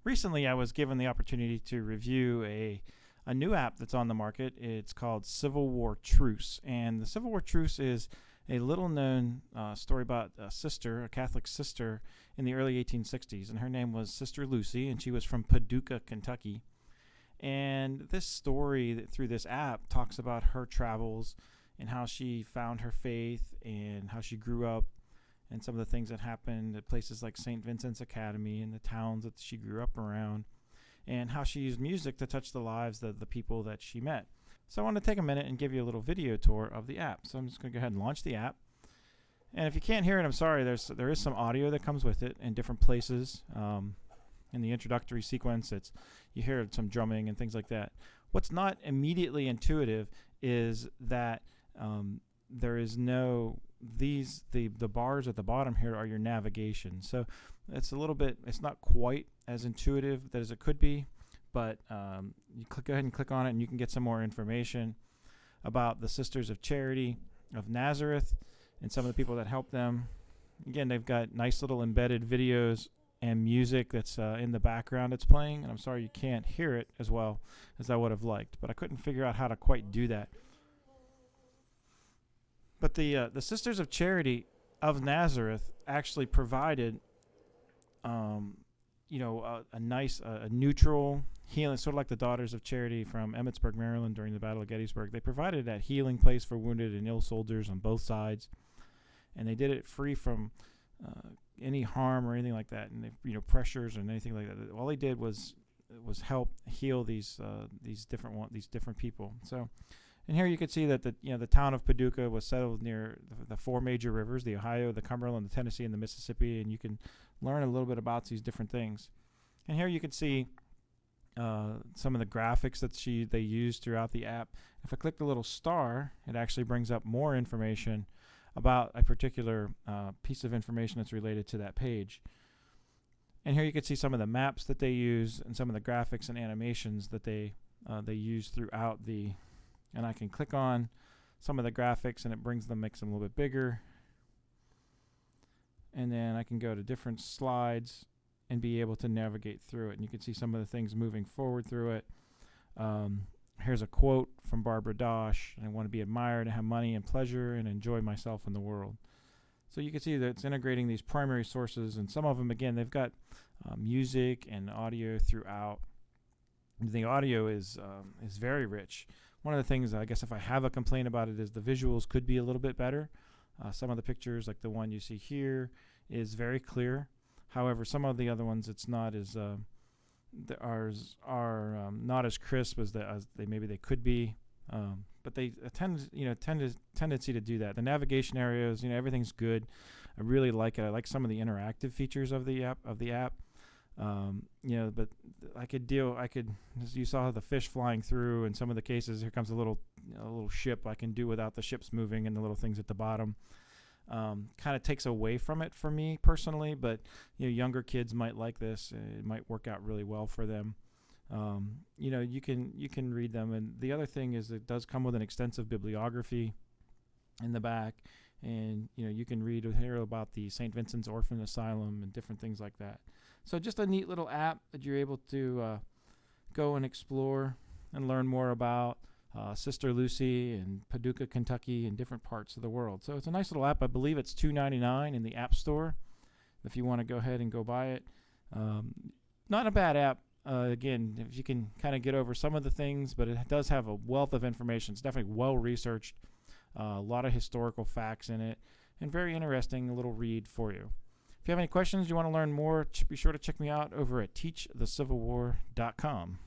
Recently, I was given the opportunity to review a new app that's on the market. It's called Civil War Truce. And the Civil War Truce is a little known story about a sister, a Catholic sister, in the early 1860s. And her name was Sister Lucy, and she was from Paducah, Kentucky. And this story through this app talks about her travels and how she found her faith and how she grew up and some of the things that happened at places like St. Vincent's Academy and the towns that she grew up around, and how she used music to touch the lives of the people that she met. So I want to take a minute and give you a little video tour of the app. So I'm just going to go ahead and launch the app. And if you can't hear it, I'm sorry, there is some audio that comes with it in different places. In the introductory sequence, you hear some drumming and things like that. What's not immediately intuitive is that there is no the bars at the bottom here are your navigation. So it's not quite as intuitive as it could be, but you go ahead and click on it and you can get some more information about the Sisters of Charity of Nazareth and some of the people that help them. Again, they've got nice little embedded videos and music that's in the background it's playing, and I'm sorry you can't hear it as well as I would have liked, but I couldn't figure out how to quite do that. But the Sisters of Charity of Nazareth actually provided, a nice, neutral healing, sort of like the Daughters of Charity from Emmitsburg, Maryland during the Battle of Gettysburg. They provided that healing place for wounded and ill soldiers on both sides, and they did it free from any harm or anything like that, and pressures and anything like that. All they did was help heal these different people. So. And here you can see that the town of Paducah was settled near the four major rivers: the Ohio, the Cumberland, the Tennessee, and the Mississippi. And you can learn a little bit about these different things. And here you can see some of the graphics that they use throughout the app. If I click the little star, it actually brings up more information about a particular piece of information that's related to that page. And here you can see some of the maps that they use and some of the graphics and animations that they use throughout the. And I can click on some of the graphics and it makes them a little bit bigger. And then I can go to different slides and be able to navigate through it. And you can see some of the things moving forward through it. Here's a quote from Barbara Dosh: "I want to be admired and have money and pleasure and enjoy myself in the world." So you can see that it's integrating these primary sources, and some of them, again, they've got music and audio throughout. The audio is very rich. One of the things, I guess, if I have a complaint about it, is the visuals could be a little bit better. Some of the pictures, like the one you see here, is very clear. However, some of the other ones, it's not as are not as crisp as they could be. But they tendency to do that. The navigation areas, everything's good. I really like it. I like some of the interactive features of the app. But as you saw the fish flying through, in some of the cases, here comes a little ship. I can do without the ships moving and the little things at the bottom. Kind of takes away from it for me personally, but younger kids might like this. It might work out really well for them. You can read them, and the other thing is it does come with an extensive bibliography in the back, and you can read here about the St. Vincent's Orphan Asylum and different things like that. So just a neat little app that you're able to go and explore and learn more about Sister Lucy and Paducah, Kentucky, and different parts of the world. So it's a nice little app. I believe it's $2.99 in the App Store if you want to go ahead and go buy it. Not a bad app. Again, if you can kind of get over some of the things, but it does have a wealth of information. It's definitely well researched, a lot of historical facts in it, and very interesting little read for you. If you have any questions, you want to learn more, be sure to check me out over at teachthecivilwar.com.